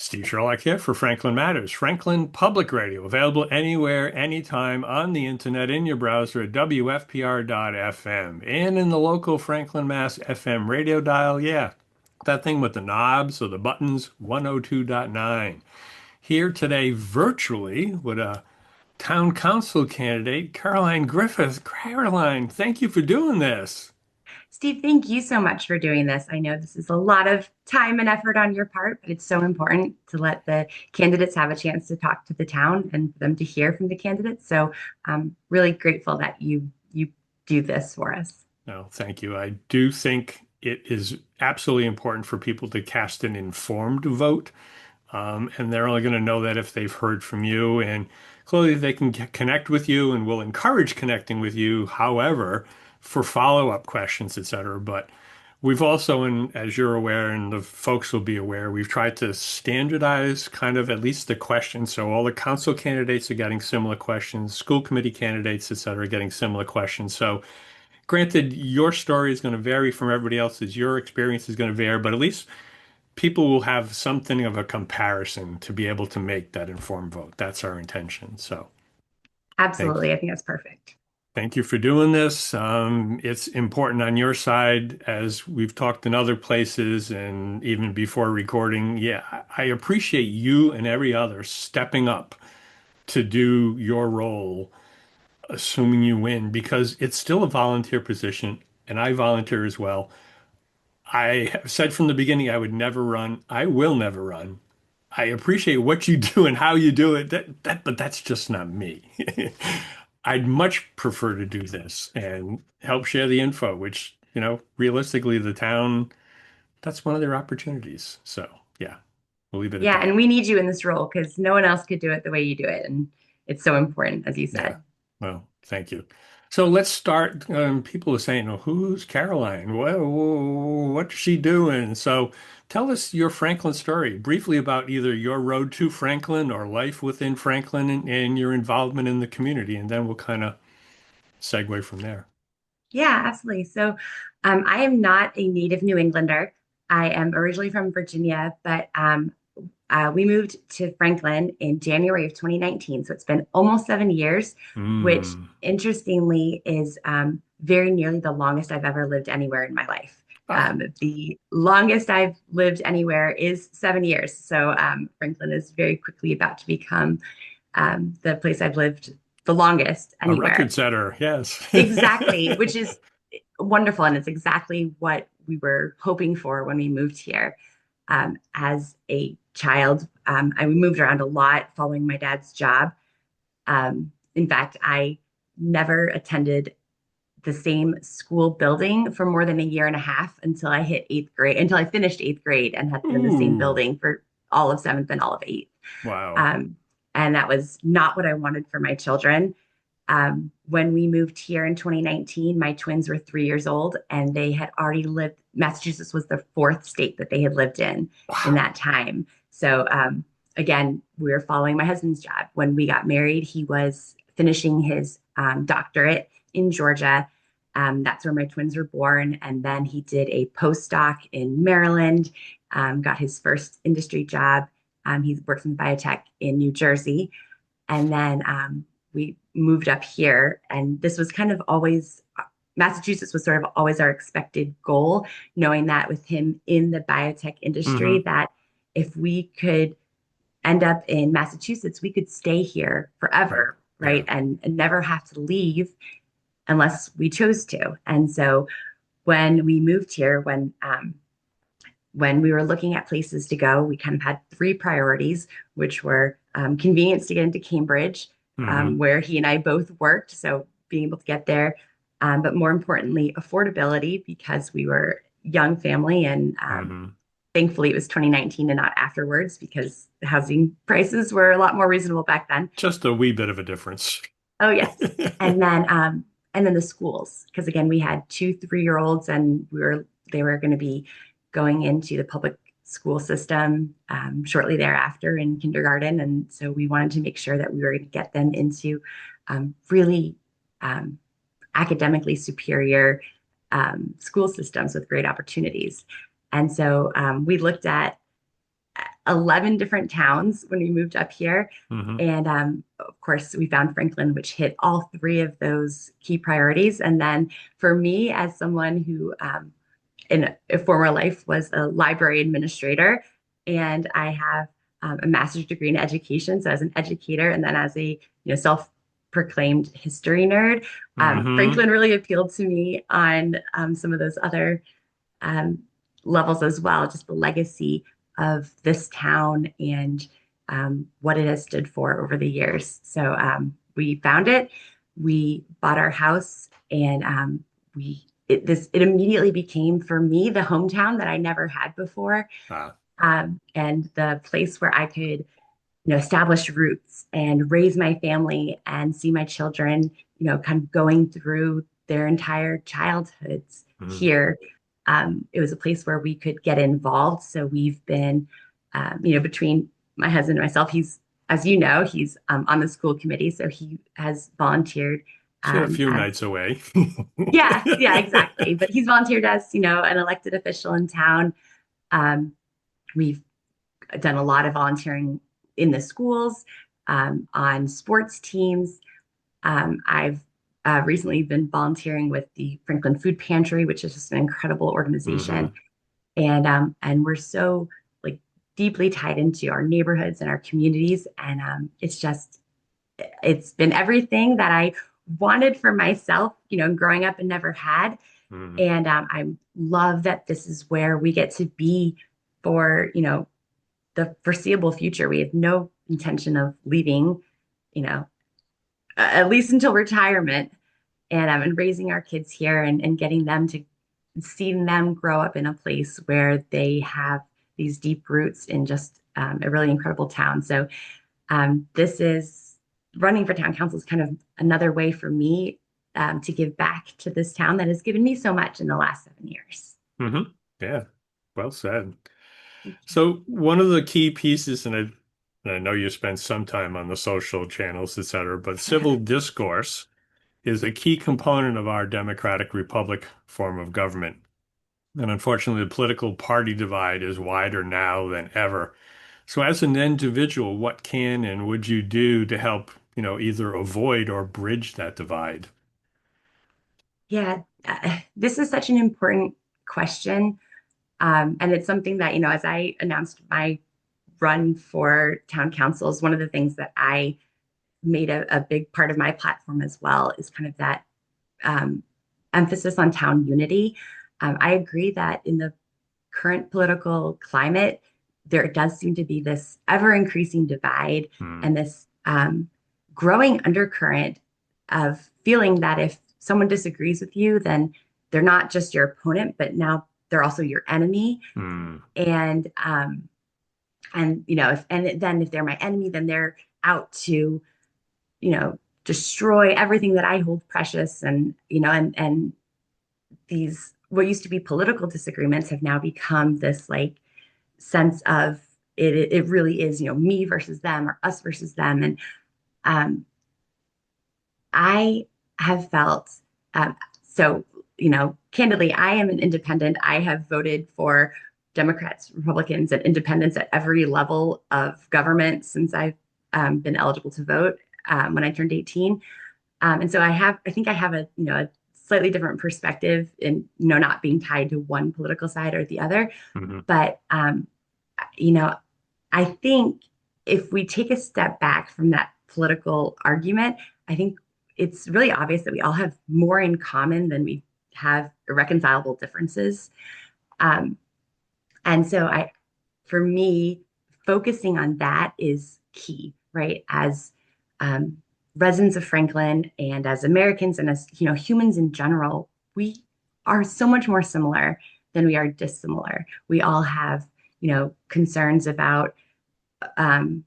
Steve Sherlock here for Franklin Matters, Franklin Public Radio, available anywhere, anytime on the internet in your browser at WFPR.FM and in the local Franklin, Mass. FM radio dial. Yeah, that thing with the knobs or the buttons, 102.9. Here today virtually with a town council candidate, Caroline Griffith. Caroline, thank you for doing this. Steve, thank you so much for doing this. I know this is a lot of time and effort on your part, but it's so important to let the candidates have a chance to talk to the town and for them to hear from the candidates. So I'm really grateful that you do this for us. No, thank you. I do think it is absolutely important for people to cast an informed vote. And they're only going to know that if they've heard from you. And clearly, they can connect with you and will encourage connecting with you, however, for follow-up questions, et cetera. But we've also, and as you're aware, and the folks will be aware, we've tried to standardize kind of at least the questions. So all the council candidates are getting similar questions, school committee candidates, et cetera, are getting similar questions. So granted, your story is going to vary from everybody else's, your experience is going to vary, but at least people will have something of a comparison to be able to make that informed vote. That's our intention. So thank Absolutely. I think that's perfect. thank you for doing this. It's important on your side, as we've talked in other places and even before recording. Yeah, I appreciate you and every other stepping up to do your role, assuming you win, because it's still a volunteer position, and I volunteer as well. I have said from the beginning I would never run. I will never run. I appreciate what you do and how you do it. But that's just not me. I'd much prefer to do this and help share the info, which, realistically, the town, that's one of their opportunities. So, yeah, we'll leave it at Yeah, and that. we need you in this role because no one else could do it the way you do it. And it's so important, as you Yeah. said. Well, thank you. So let's start. People are saying, "Oh, who's Caroline? What's she doing?" So tell us your Franklin story briefly about either your road to Franklin or life within Franklin and your involvement in the community, and then we'll kind of segue from there. Yeah, absolutely. So I am not a native New Englander. I am originally from Virginia, but we moved to Franklin in January of 2019. So it's been almost 7 years, which Hmm. interestingly is very nearly the longest I've ever lived anywhere in my life. Ah, The longest I've lived anywhere is 7 years. So Franklin is very quickly about to become the place I've lived the longest a record anywhere. setter. Yes. Exactly, which is wonderful. And it's exactly what we were hoping for when we moved here. As a child, I moved around a lot following my dad's job. In fact, I never attended the same school building for more than a year and a half until I hit eighth grade, until I finished eighth grade and had been in the same Ooh. building for all of seventh and all of eighth. Wow. Um, and that was not what I wanted for my children. When we moved here in 2019, my twins were 3 years old and they had already lived, Massachusetts was the fourth state that they had lived in Wow. that time. So, again, we were following my husband's job. When we got married, he was finishing his doctorate in Georgia. That's where my twins were born. And then he did a postdoc in Maryland, got his first industry job. He works in biotech in New Jersey. And then we moved up here, and this was kind of always Massachusetts was sort of always our expected goal, knowing that with him in the biotech industry, Hmm. that if we could end up in Massachusetts, we could stay here Right. forever, right? Yeah. And never have to leave unless we chose to. And so when we moved here, when we were looking at places to go, we kind of had three priorities, which were convenience to get into Cambridge, Hmm. where he and I both worked. So being able to get there, but more importantly, affordability because we were a young family and Hmm. thankfully it was 2019 and not afterwards because the housing prices were a lot more reasonable back then. Just a wee bit of a difference. Oh yes. And then the schools, because again, we had two 3 year olds and they were going to be going into the public school system shortly thereafter in kindergarten. And so we wanted to make sure that we were going to get them into really um, academically superior school systems with great opportunities. And so we looked at 11 different towns when we moved up here. Hmm. And of course, we found Franklin, which hit all three of those key priorities. And then for me, as someone who in a former life was a library administrator, and I have a master's degree in education. So as an educator, and then as a self-proclaimed history nerd, Hmm. Franklin really appealed to me on some of those other um, levels as well. Just the legacy of this town and what it has stood for over the years. So we found it, we bought our house, and it immediately became for me the hometown that I never had before, Ah, and the place where I could establish roots and raise my family and see my children, kind of going through their entire childhoods mhm. here. It was a place where we could get involved. So we've been, between my husband and myself, as you know, he's on the school committee. So he has volunteered So a few as, nights away. yeah, yeah, exactly. But he's volunteered as, an elected official in town. Um, we've done a lot of volunteering in the schools, on sports teams. I've recently been volunteering with the Franklin Food Pantry, which is just an incredible organization. Hmm. And we're so like deeply tied into our neighborhoods and our communities. And it's been everything that I wanted for myself, growing up and never had. Hmm. And I love that this is where we get to be for, the foreseeable future. We have no intention of leaving, you know, at least until retirement, and raising our kids here, and getting them to seeing them grow up in a place where they have these deep roots in just a really incredible town. So this is running for town council is kind of another way for me to give back to this town that has given me so much in the last 7 years. Hmm. Yeah, well said. Thank you. So one of the key pieces, and I know you spent some time on the social channels, et cetera, but civil discourse is a key component of our democratic republic form of government. And unfortunately, the political party divide is wider now than ever. So as an individual, what can and would you do to help, either avoid or bridge that divide? Yeah, this is such an important question. And it's something that, as I announced my run for town council, is one of the things that I made a big part of my platform as well, is kind of that um, emphasis on town unity. I agree that in the current political climate, there does seem to be this ever increasing divide Hmm. and this growing undercurrent of feeling that if someone disagrees with you, then they're not just your opponent, but now they're also your enemy. Hmm. And if they're my enemy, then they're out to destroy everything that I hold precious. And these what used to be political disagreements have now become this like sense of it really is, me versus them or us versus them. And um, I have felt so, candidly, I am an independent. I have voted for Democrats, Republicans, and independents at every level of government since I've been eligible to vote when I turned 18. And so I think I have a slightly different perspective in, not being tied to one political side or the other. Hmm. But, you know, I think if we take a step back from that political argument, I think it's really obvious that we all have more in common than we have irreconcilable differences. Um, and so for me, focusing on that is key, right? As um, residents of Franklin and as Americans and as humans in general, we are so much more similar than we are dissimilar. We all have concerns um,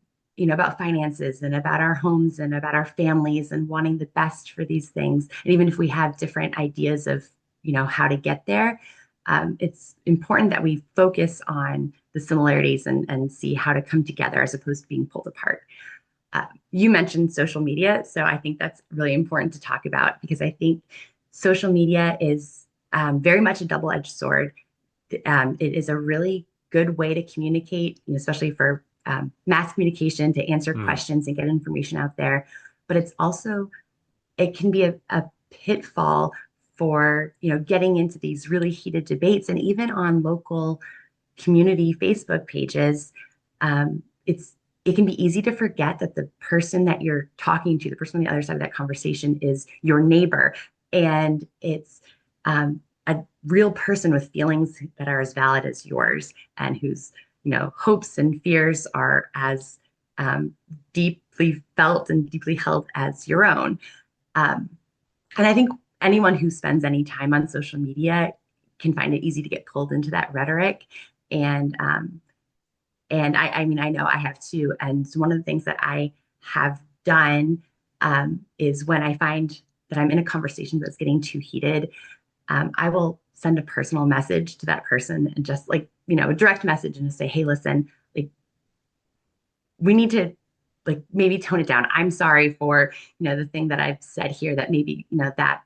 about finances and about our homes and about our families and wanting the best for these things. And even if we have different ideas of, how to get there, it's important that we focus on the similarities and see how to come together as opposed to being pulled apart. You mentioned social media, so I think that's really important to talk about because I think social media is very much a double-edged sword. It is a really good way to communicate, especially for mass communication, to answer Mm, questions and get information out there. But it's also, it can be a pitfall for, getting into these really heated debates. And even on local community Facebook pages, it can be easy to forget that the person that you're talking to, the person on the other side of that conversation, is your neighbor, and it's a real person with feelings that are as valid as yours, and whose hopes and fears are as deeply felt and deeply held as your own. Um, and I think anyone who spends any time on social media can find it easy to get pulled into that rhetoric. And I mean, I know I have too. And one of the things that I have done is when I find that I'm in a conversation that's getting too heated, I will send a personal message to that person and just like, a direct message, and just say, hey, listen, like, we need to like maybe tone it down. I'm sorry for, the thing that I've said here that maybe, that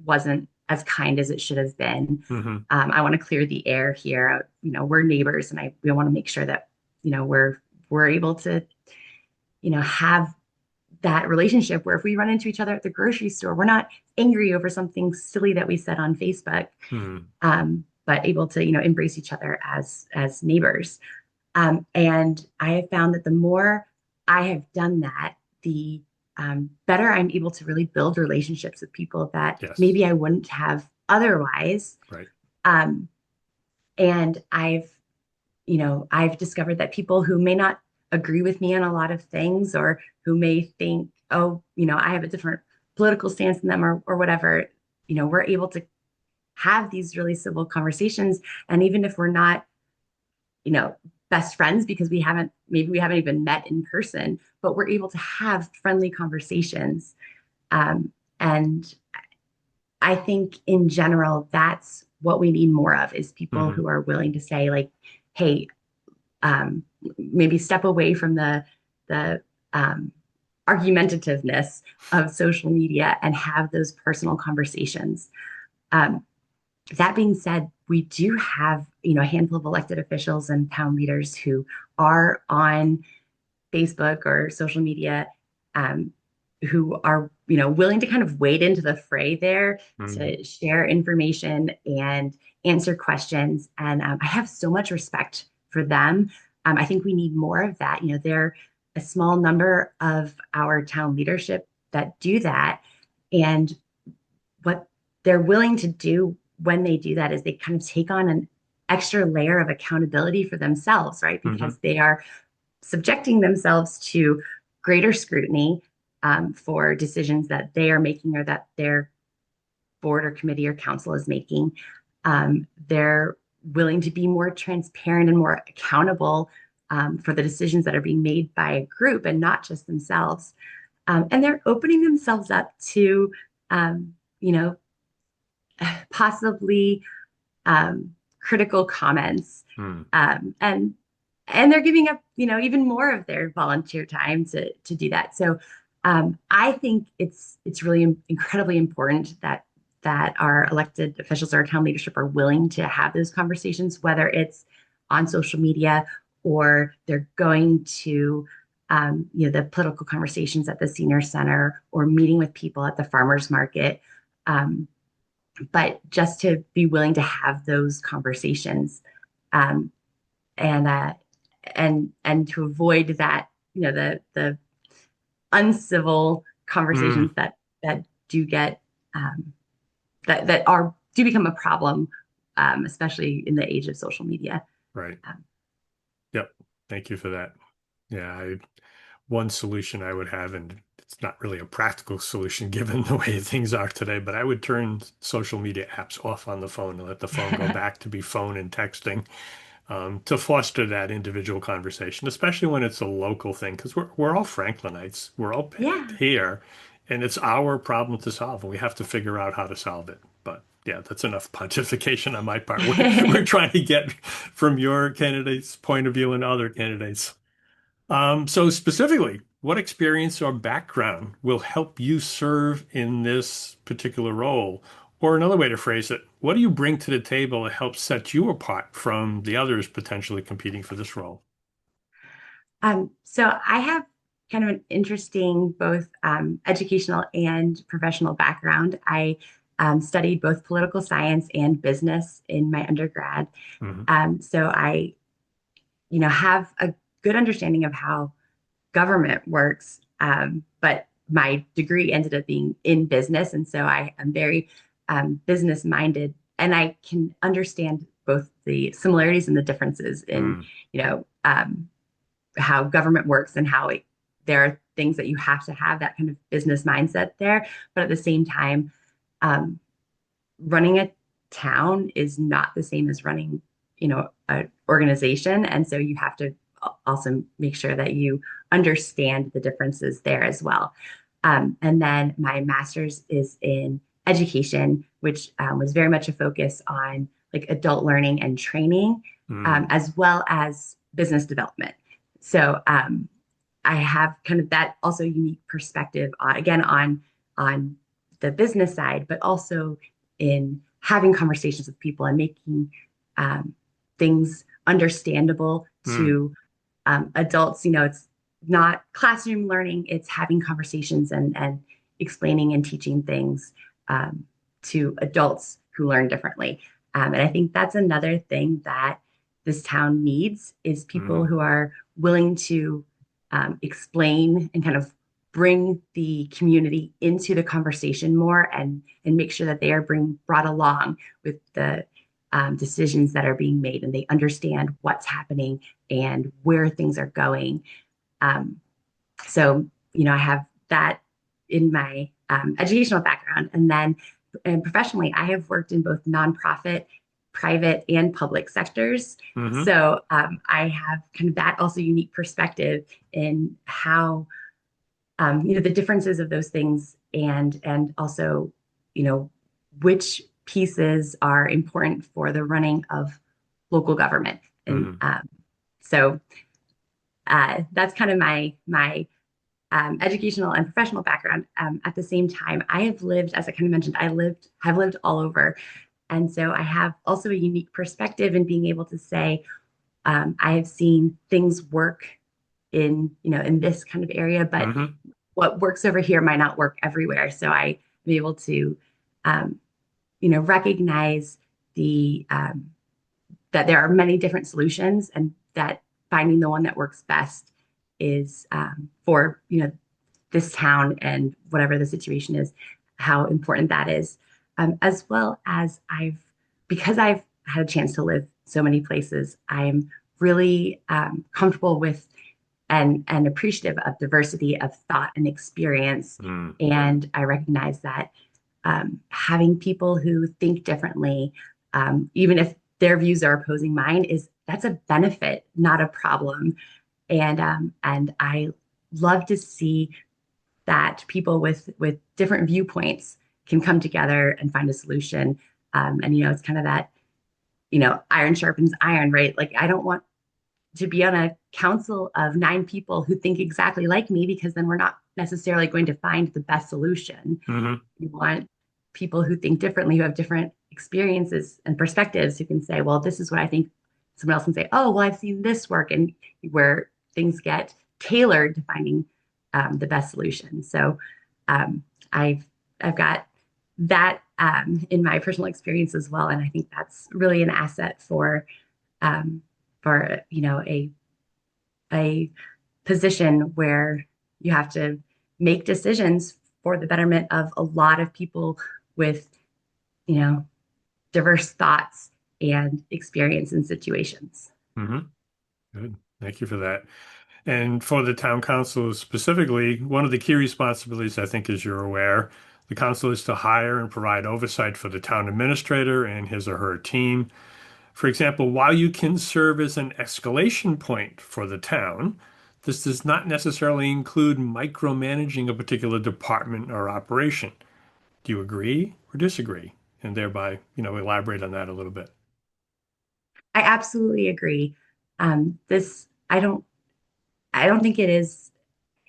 wasn't as kind as it should have been. hmm I want to clear the air here. We're neighbors, and we want to make sure that we're able to have that relationship where if we run into each other at the grocery store, we're not angry over something silly that we said on Facebook, hmm but able to embrace each other as neighbors. And I have found that the more I have done that, the better I'm able to really build relationships with people that Yes. maybe I wouldn't have otherwise. Right. Um, and I've discovered that people who may not agree with me on a lot of things, or who may think, oh, I have a different political stance than them, or whatever, we're able to have these really civil conversations. And even if we're not, you know, best friends because maybe we haven't even met in person, but we're able to have friendly conversations. Um, and I think in general, that's what we need more of, is people hmm who are willing to say, like, hey, maybe step away from the argumentativeness of social media and have those personal conversations. Um, that being said, we do have, a handful of elected officials and town leaders who are on Facebook or social media, um, who are, willing to kind of wade into the fray there hmm to share information and answer questions. And I have so much respect for them. I think we need more of that. They're a small number of our town leadership that do that. And what they're willing to do when they do that is they kind of take on an extra layer of accountability for themselves, right? hmm Because they are subjecting themselves to greater scrutiny for decisions that they are making, or that their board or committee or council is making. They're willing to be more transparent and more accountable for the decisions that are being made by a group and not just themselves. And they're opening themselves up to, um, you know, possibly critical comments, hmm and they're giving up, even more of their volunteer time to do that. So I think it's really incredibly important that our elected officials, our town leadership, are willing to have those conversations, whether it's on social media or they're going to the political conversations at the senior center, or meeting with people at the farmers market. Um, but just to be willing to have those conversations, um, and and to avoid that, the uncivil hmm conversations that do get that are do become a problem, especially in the age of social media. Right. Um, Yep. Thank you for that. Yeah, one solution I would have, and it's not really a practical solution given the way things are today, but I would turn social media apps off on the phone and let the phone go back to be phone and texting, to foster that individual conversation, especially when it's a local thing, because we're all Franklinites, we're all yeah. here, and it's our problem to solve, and we have to figure out how to solve it. But yeah, that's enough pontification on my part. We're trying to get from your candidate's point of view and other candidates. So specifically, what experience or background will help you serve in this particular role? Or another way to phrase it, what do you bring to the table that helps set you apart from the others potentially competing for this role? So I have kind of an interesting both educational and professional background. I studied both political science and business in my undergrad. Hmm. So I, have a good understanding of how government works. But my degree ended up being in business. And so I am very business minded and I can understand both the similarities and the differences in, Mm. you know, how government works and how there are things that you have to have that kind of business mindset there. But at the same time, um, running a town is not the same as running, an organization. And so you have to also make sure that you understand the differences there as well. And then my master's is in education, which was very much a focus on like adult learning and training, Mm. as well as business development. So I have kind of that also unique perspective again on the business side, but also in having conversations with people and making um, things understandable Mm. to adults. It's not classroom learning; it's having conversations and explaining and teaching things to adults who learn differently. And I think that's another thing that this town needs is people Mm. who are willing to explain and kind of bring the community into the conversation more and make sure that they are brought along with the decisions that are being made and they understand what's happening and where things are going. Um, so, I have that in my educational background. And professionally, I have worked in both nonprofit, private, and public sectors. Hmm. So I have kind of that also unique perspective in how, the differences of those things and also, you know, which pieces are important for the running of local government. And Hmm. so that's kind of my educational and professional background. At the same time, I have lived, as I kind of mentioned, have lived all over, and so I have also a unique perspective in being able to say I have seen things work in this kind of area, but Hmm. what works over here might not work everywhere. So I am able to, um, recognize the that there are many different solutions and that finding the one that works best is for this town and whatever the situation is, how important that is. As well as because I've had a chance to live so many places, I'm really comfortable with and appreciative of diversity of thought and experience. Mm. And I recognize that having people who think differently, even if their views are opposing mine, that's a benefit, not a problem. And I love to see that people with different viewpoints can come together and find a solution. And it's kind of that iron sharpens iron, right? Like I don't want to be on a council of 9 people who think exactly like me because then we're not necessarily going to find the best solution. Hmm. You want people who think differently, who have different experiences and perspectives, who can say, well, this is what I think. Someone else can say, oh, well, I've seen this work, and where things get tailored to finding the best solution. So um, I've I've got that in my personal experience as well, and I think that's really an asset um, for a position where you have to make decisions for the betterment of a lot of people with you know diverse thoughts and experience in situations. Hmm. Good. Thank you for that. And for the town council specifically, one of the key responsibilities, I think, as you're aware, the council is to hire and provide oversight for the town administrator and his or her team. For example, while you can serve as an escalation point for the town, this does not necessarily include micromanaging a particular department or operation. Do you agree or disagree? And thereby, elaborate on that a little bit. I absolutely agree. This I don't think it is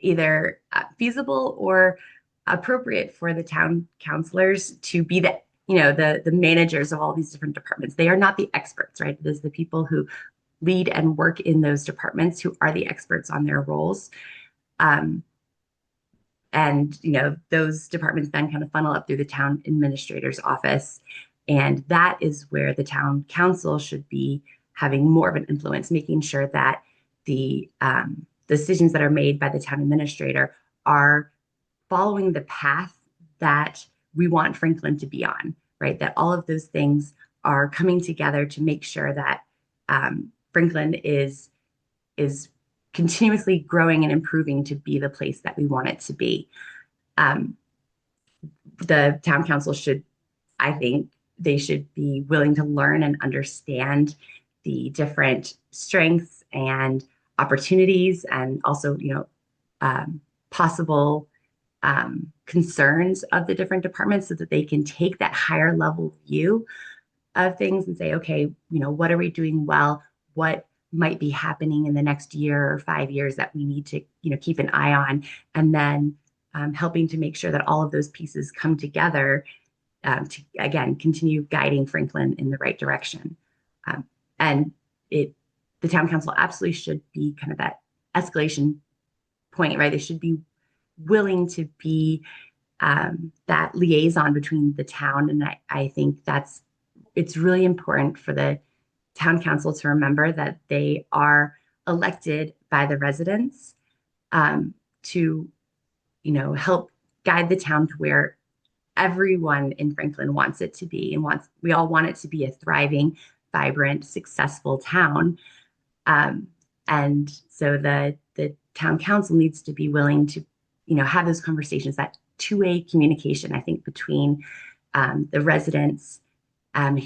either feasible or appropriate for the town councilors to be the managers of all these different departments. They are not the experts, right? It is the people who lead and work in those departments who are the experts on their roles. Um, and those departments then kind of funnel up through the town administrator's office, and that is where the town council should be having more of an influence, making sure that the decisions that are made by the town administrator are following the path that we want Franklin to be on, right? That all of those things are coming together to make sure that Franklin is continuously growing and improving to be the place that we want it to be. Um, the town council should, I think, they should be willing to learn and understand the different strengths and opportunities, and also, possible concerns of the different departments, so that they can take that higher level view of things and say, okay, what are we doing well? What might be happening in the next year or 5 years that we need to, keep an eye on, and then helping to make sure that all of those pieces come together to again continue guiding Franklin in the right direction. And it, the town council absolutely should be kind of that escalation point, right? They should be willing to be that liaison between the town, and I think it's really important for the town council to remember that they are elected by the residents to, help guide the town to where everyone in Franklin wants it to be, and we all want it to be a thriving, vibrant, successful town. Um, and so the town council needs to be willing to, have those conversations, that two-way communication, I think, between the residents,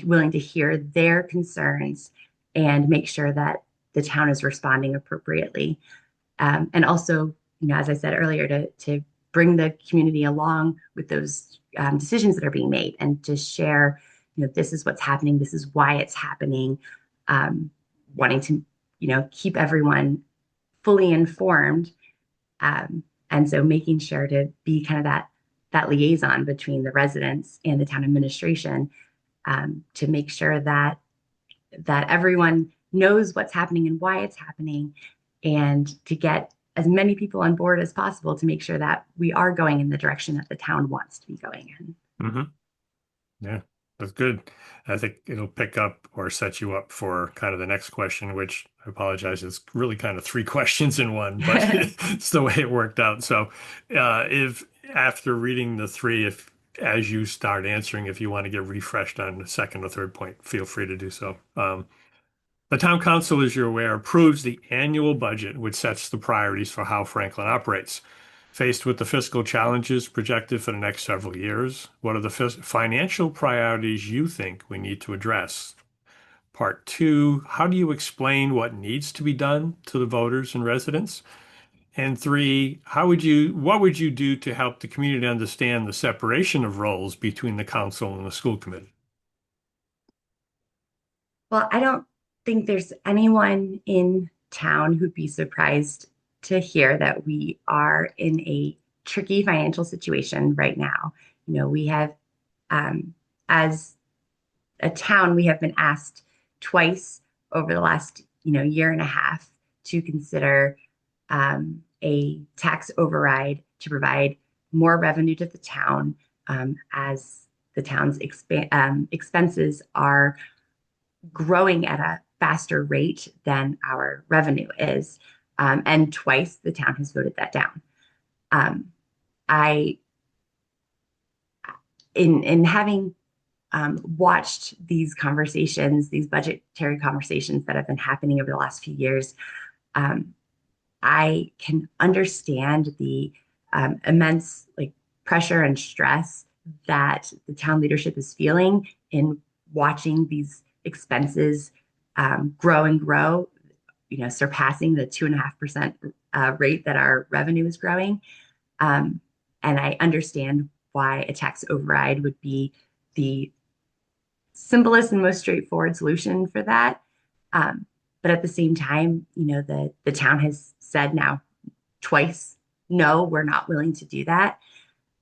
willing to hear their concerns and make sure that the town is responding appropriately. And also, as I said earlier, to bring the community along with those decisions that are being made, and to share, this is what's happening, this is why it's happening, wanting to, keep everyone fully informed. And so making sure to be kind of that liaison between the residents and the town administration, to make sure that everyone knows what's happening and why it's happening, and to get as many people on board as possible to make sure that we are going in the direction that the town wants to be going in. Hmm. Yeah, that's good. I think it'll pick up or set you up for kind of the next question, which I apologize, is really kind of three questions in one, but it's the way it worked out. So, if after reading the three, if as you start answering, if you want to get refreshed on the second or third point, feel free to do so. The town council, as you're aware, approves the annual budget, which sets the priorities for how Franklin operates. Faced with the fiscal challenges projected for the next several years, what are the financial priorities you think we need to address? Part two, how do you explain what needs to be done to the voters and residents? And three, what would you do to help the community understand the separation of roles between the council and the school committee? Well, I don't think there's anyone in town who'd be surprised to hear that we are in a tricky financial situation right now. We have, as a town, we have been asked twice over the last, year and a half to consider a tax override to provide more revenue to the town, as the town's expenses are growing at a faster rate than our revenue is. And twice the town has voted that down. Um, I, in having watched these conversations, these budgetary conversations that have been happening over the last few years, I can understand the immense pressure and stress that the town leadership is feeling in watching these expenses grow and grow, surpassing the 2.5% rate that our revenue is growing. And I understand why a tax override would be the simplest and most straightforward solution for that. But at the same time, the town has said now twice, no, we're not willing to do that.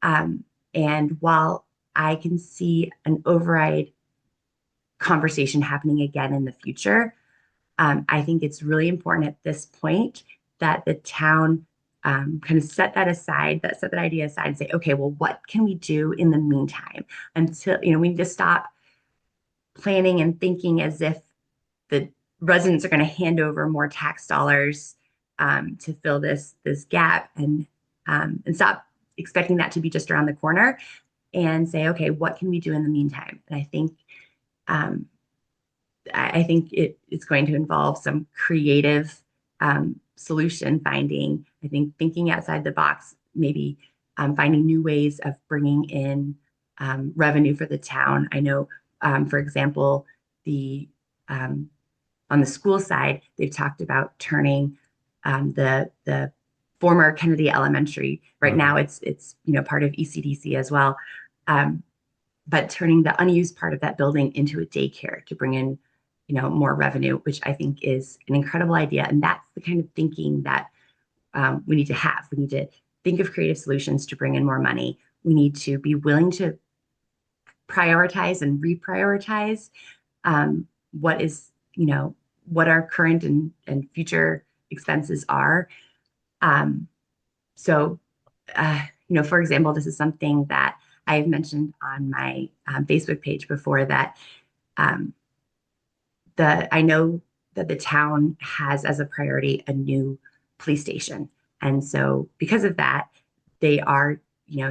And while I can see an override conversation happening again in the future. I think it's really important at this point that the town kind of set that idea aside and say, okay, well, what can we do in the meantime until, we need to stop planning and thinking as if the residents are going to hand over more tax dollars to fill this gap and stop expecting that to be just around the corner and say, okay, what can we do in the meantime? And um, I think it's going to involve some creative solution finding. I think thinking outside the box, maybe finding new ways of bringing in revenue for the town. I know, for example, the um, on the school side, they've talked about turning the former Kennedy Elementary. Right now, Hmm. it's part of ECDC as well, um, but turning the unused part of that building into a daycare to bring in more revenue, which I think is an incredible idea. And that's the kind of thinking that we need to have. We need to think of creative solutions to bring in more money. We need to be willing to prioritize and reprioritize what is, what our current and future expenses are. Um, so, for example, this is something that I've mentioned on my Facebook page before that um, I know that the town has as a priority a new police station. And so because of that, they are,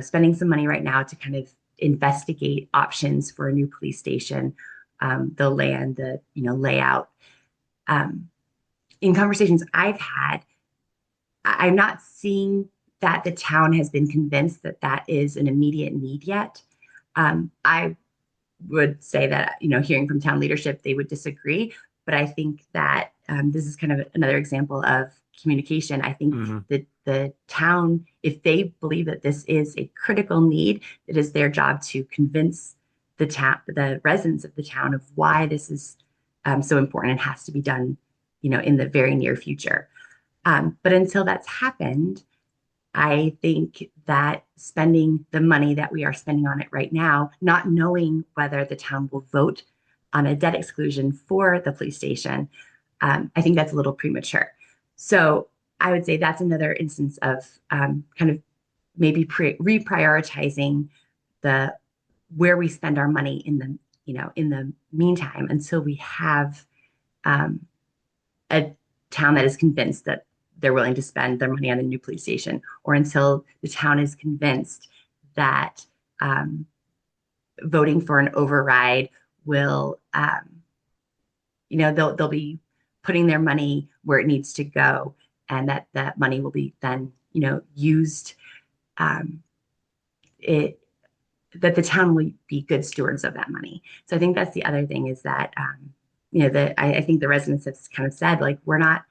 spending some money right now to kind of investigate options for a new police station, the land, the, layout. Um, in conversations I've had, I'm not seeing that the town has been convinced that that is an immediate need yet. I would say that, hearing from town leadership, they would disagree. But I think that this is kind of another example of communication. I think Hmm. that the town, if they believe that this is a critical need, it is their job to convince the residents of the town of why this is so important and has to be done, in the very near future. But until that's happened, I think that spending the money that we are spending on it right now, not knowing whether the town will vote on a debt exclusion for the police station, I think that's a little premature. So I would say that's another instance of kind of maybe reprioritizing the where we spend our money in the meantime until we have um, a town that is convinced that they're willing to spend their money on a new police station, or until the town is convinced that um, voting for an override will, they'll be putting their money where it needs to go, and that money will be then, used. Um, it that the town will be good stewards of that money. So I think that's the other thing is that I think the residents have kind of said like we're not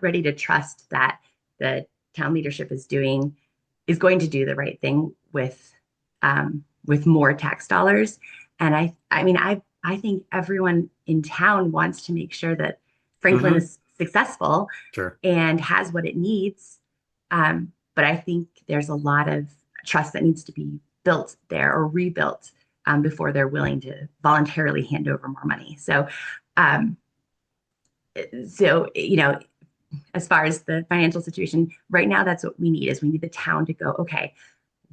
ready to trust that the town leadership is going to do the right thing with more tax dollars. And I mean I think everyone in town wants to make sure that Franklin Hmm. is successful Sure. and has what it needs. But I think there's a lot of trust that needs to be built there or rebuilt before they're willing to voluntarily hand over more money. Um, so as far as the financial situation right now, that's what we need is we need the town to go, okay,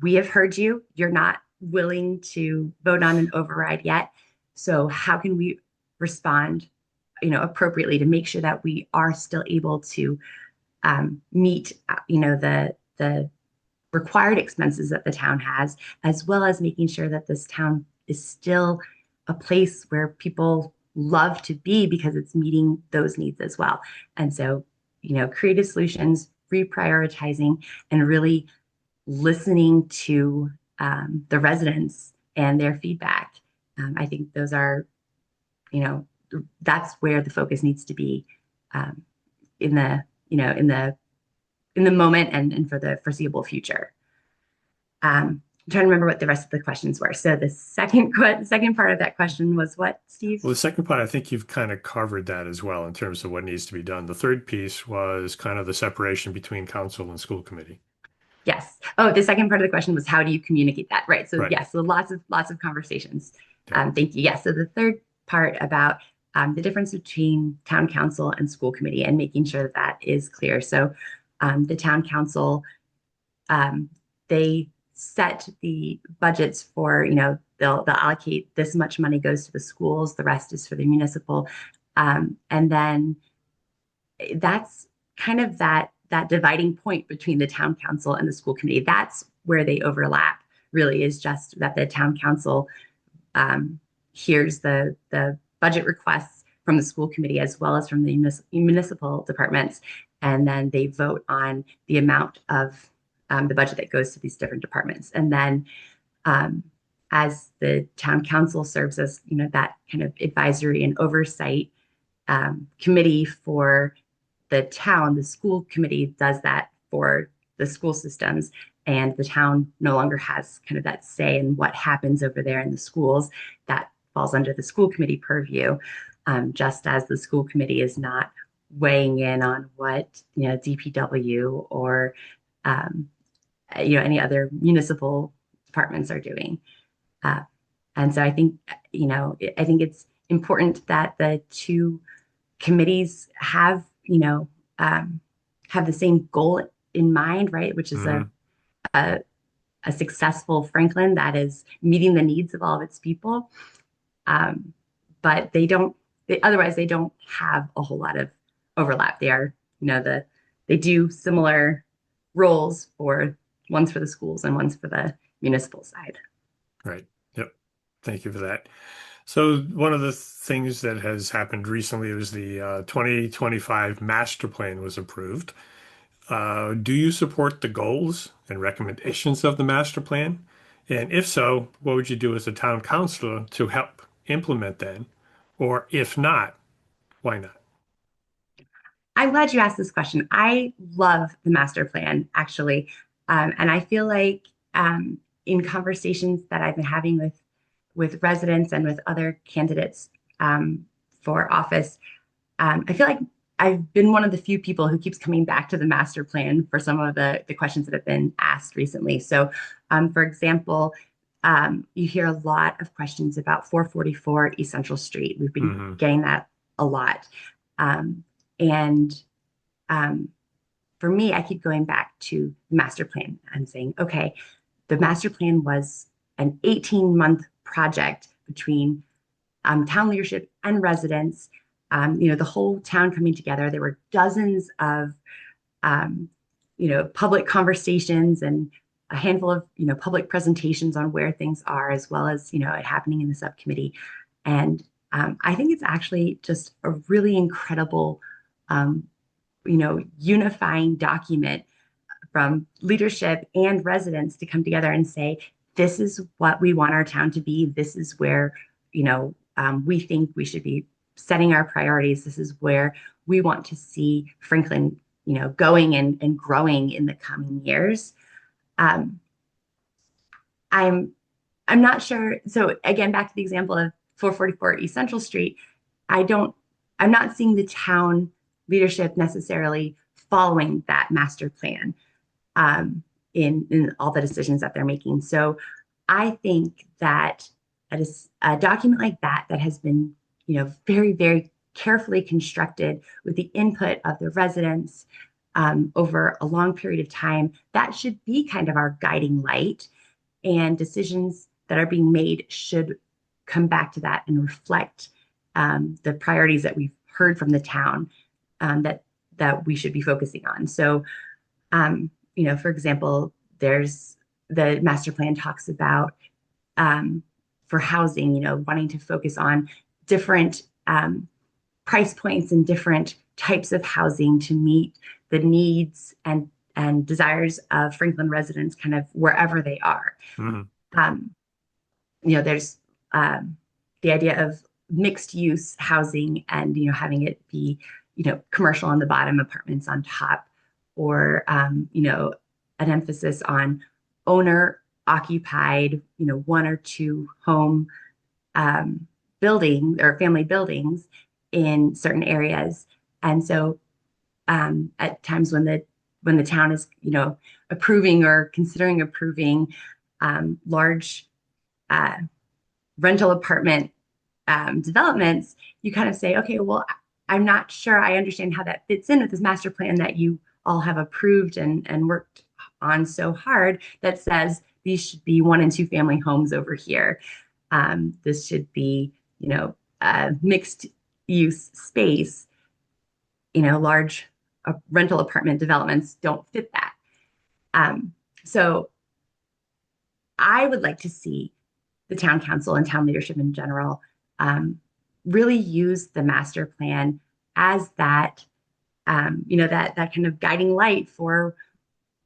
we have heard you. You're not willing to vote on an override yet. So how can we respond, appropriately to make sure that we are still able to meet, the required expenses that the town has, as well as making sure that this town is still a place where people love to be because it's meeting those needs as well. And so, creative solutions, reprioritizing, and really listening to the residents and their feedback. I think those are, you know, that's where the focus needs to be um, in the, in the moment and for the foreseeable future. I'm trying to remember what the rest of the questions were. So the second part of that question was what, Steve? Well, the second part, I think you've kind of covered that as well in terms of what needs to be done. The third piece was kind of the separation between council and school committee. Yes. Oh, the second part of the question was how do you communicate that? Right. So Right. yes, so lots of conversations. Yeah. Thank you. Yes. So the third part about the difference between town council and school committee and making sure that that is clear. So the town council, um, they set the budgets for, they'll allocate this much money goes to the schools, the rest is for the municipal. And then that's kind of that dividing point between the town council and the school committee. That's where they overlap. Really, is just that the town council hears the budget requests from the school committee as well as from the municipal departments, and then they vote on the amount of the budget that goes to these different departments. And then um, as the town council serves as that kind of advisory and oversight committee for the town, the school committee does that for the school systems, and the town no longer has kind of that say in what happens over there in the schools. That falls under the school committee purview, just as the school committee is not weighing in on what DPW or any other municipal departments are doing. Uh, and so I think it's important that the two committees um, have the same goal in mind, right? Which is Hmm. a, a successful Franklin that is meeting the needs of all of its people. Um, but otherwise they don't have a whole lot of overlap. They are, they do similar roles for one's for the schools and one's for the municipal side. Right. Yep. Thank you for that. So one of the things that has happened recently was the 2025 master plan was approved. Do you support the goals and recommendations of the master plan? And if so, what would you do as a town councilor to help implement that? Or if not, why not? I'm glad you asked this question. I love the master plan, actually. And I feel like in conversations that I've been having with residents and with other candidates for office, I feel like I've been one of the few people who keeps coming back to the master plan for some of the questions that have been asked recently. So, for example, you hear a lot of questions about 444 East Central Street. We've been Hmm. getting that a lot. And um, for me, I keep going back to the master plan. I'm saying, okay, the master plan was an 18-month project between town leadership and residents. The whole town coming together. There were dozens of um, public conversations and a handful of public presentations on where things are, as well as it happening in the subcommittee. And I think it's actually just a really incredible um, unifying document from leadership and residents to come together and say, this is what we want our town to be. This is where, we think we should be setting our priorities. This is where we want to see Franklin, going and growing in the coming years. Um, I'm I'm not sure. So again, back to the example of 444 East Central Street, I don't, I'm not seeing the town leadership necessarily following that master plan in all the decisions that they're making. So I think that a document like that has been, very, very carefully constructed with the input of the residents over a long period of time, that should be kind of our guiding light. And decisions that are being made should come back to that and reflect the priorities that we've heard from the town that we should be focusing on. So for example, there's the master plan talks about for housing, wanting to focus on different price points and different types of housing to meet the needs and desires of Franklin residents kind of wherever they are. Hmm. Um, there's um, the idea of mixed use housing and, having it be, commercial on the bottom, apartments on top, or, an emphasis on owner occupied, one or two home um, building or family buildings in certain areas. And so at times when the when the town is, approving or considering approving large uh, rental apartment developments, you kind of say, okay, well, I'm not sure I understand how that fits in with this master plan that you all have approved and worked on so hard that says these should be 1 and 2 family homes over here. This should be, mixed use space. Large rental apartment developments don't fit that. So I would like to see the town council and town leadership in general really use the master plan as that, that kind of guiding light for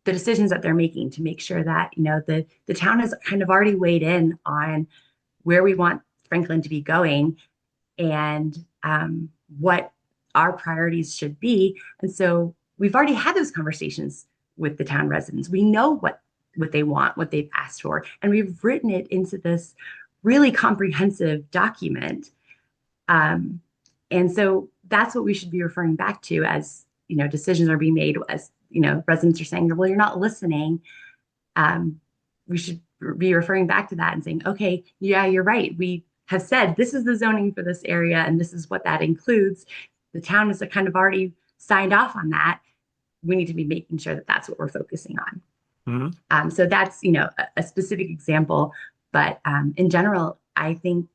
the decisions that they're making to make sure that, the town has kind of already weighed in on where we want Franklin to be going and what our priorities should be. And so we've already had those conversations with the town residents. We know what they want, what they've asked for, and we've written it into this really comprehensive document. And so that's what we should be referring back to as, decisions are being made, as, residents are saying, well, you're not listening. We should be referring back to that and saying, okay, yeah, you're right. We have said this is the zoning for this area and this is what that includes. The town has kind of already signed off on that. We need to be making sure that that's what we're focusing on. So that's, a specific example, but in general, I think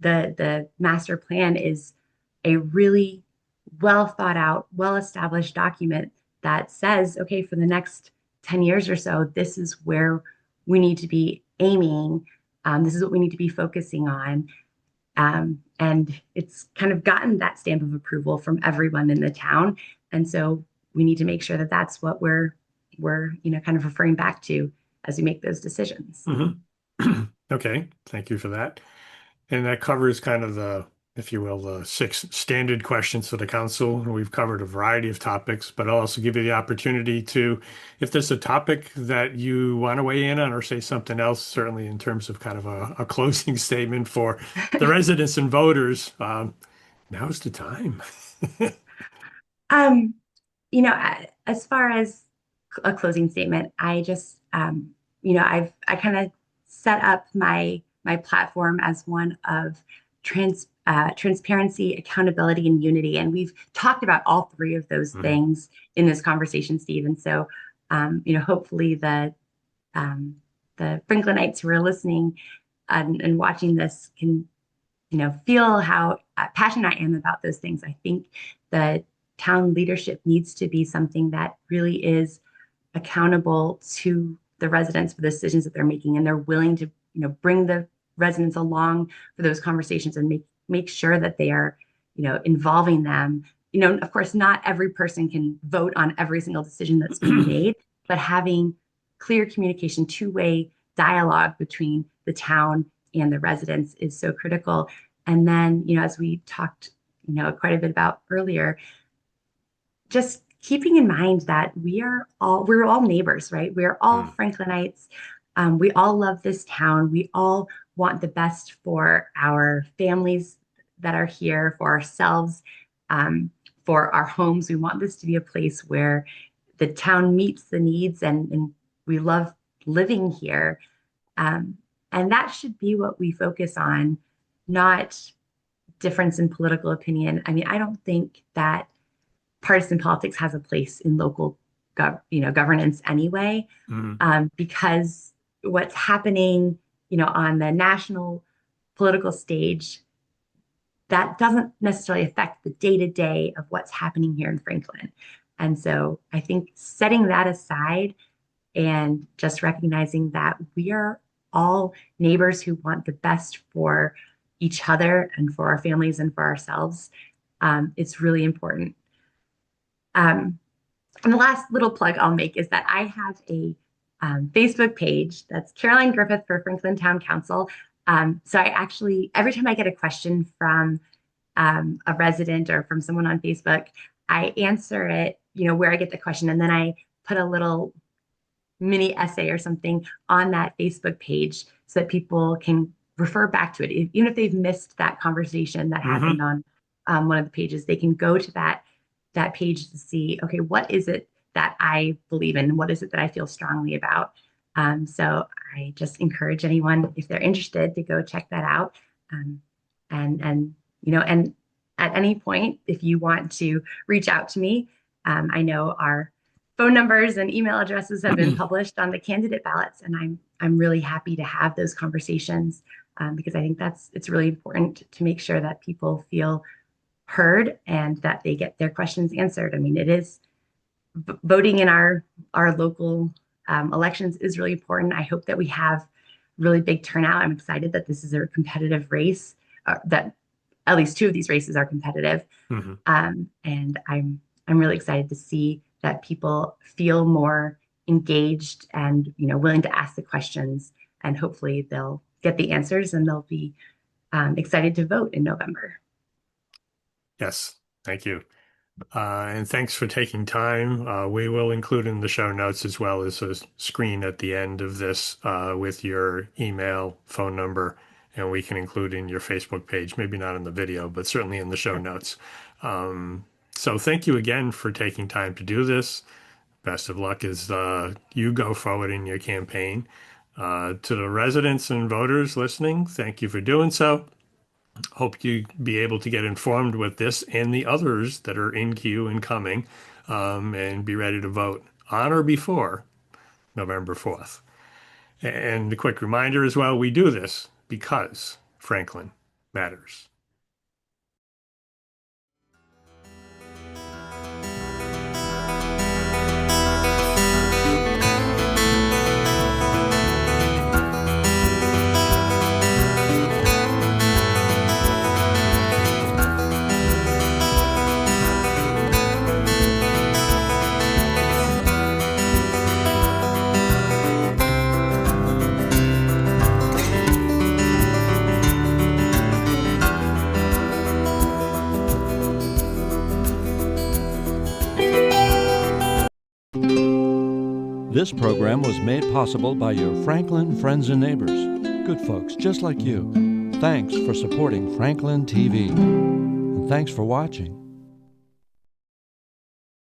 the master plan is a really well thought out, well established document that says, okay, for the next 10 years or so, this is where we need to be aiming. This is what we need to be focusing on. And it's kind of gotten that stamp of approval from everyone in the town. And so we need to make sure that that's what we're kind of referring back to as we make those decisions. Okay, thank you for that. And that covers kind of the, if you will, the 6 standard questions for the council. We've covered a variety of topics, but I'll also give you the opportunity to, if there's a topic that you want to weigh in on or say something else, certainly in terms of kind of a closing statement for the residents and voters, now's the time. Um, as far as a closing statement, I just, I kind of set up my platform as one of transparency, accountability, and unity. And we've talked about all 3 of those things in this conversation, Steve. And so, hopefully the Franklinites who are listening and watching this can, feel how passionate I am about those things. I think the town leadership needs to be something that really is accountable to the residents for the decisions that they're making, and they're willing to, bring the residents along for those conversations and make sure that they are, involving them. Of course, not every person can vote on every single decision that's being made, but having clear communication, two-way dialogue between the town and the residents is so critical. And then, as we talked, quite a bit about earlier, just keeping in mind that we're all neighbors, right? We're all Franklinites. We all love this town. We all want the best for our families that are here, for ourselves, for our homes. We want this to be a place where the town meets the needs and we love living here. And that should be what we focus on, not difference in political opinion. I mean, I don't think that partisan politics has a place in local governance anyway, because what's happening, on the national political stage, that doesn't necessarily affect the day-to-day of what's happening here in Franklin. And so I think setting that aside and just recognizing that we are all neighbors who want the best for each other and for our families and for ourselves, it's really important. And the last little plug I'll make is that I have a Facebook page that's Caroline Griffith for Franklin Town Council. So I actually, every time I get a question from a resident or from someone on Facebook, I answer it, where I get the question, and then I put a little mini essay or something on that Facebook page so that people can refer back to it. Even if they've missed that conversation that happened on one of the pages, they can go to that page to see, okay, what is it that I believe in? What is it that I feel strongly about? So I just encourage anyone, if they're interested, to go check that out. Um, and at any point, if you want to reach out to me, I know our phone numbers and email addresses have been published on the candidate ballots, and I'm really happy to have those conversations because I think it's really important to make sure that people feel heard and that they get their questions answered. I mean, it is voting in our local elections is really important. I hope that we have really big turnout. I'm excited that this is a competitive race, that at least two of these races are competitive. Mm-hmm. And I'm really excited to see that people feel more engaged and willing to ask the questions, and hopefully they'll get the answers and they'll be excited to vote in November. Yes, thank you. And thanks for taking time. We will include in the show notes as well as a screen at the end of this with your email, phone number, and we can include in your Facebook page, maybe not in the video, but certainly in the show notes. So thank you again for taking time to do this. Best of luck as you go forward in your campaign. To the residents and voters listening, thank you for doing so. Hope you be able to get informed with this and the others that are in queue and coming, and be ready to vote on or before November 4th. And a quick reminder as well, we do this because Franklin matters. This program was made possible by your Franklin friends and neighbors, good folks just like you. Thanks for supporting Franklin TV. And thanks for watching.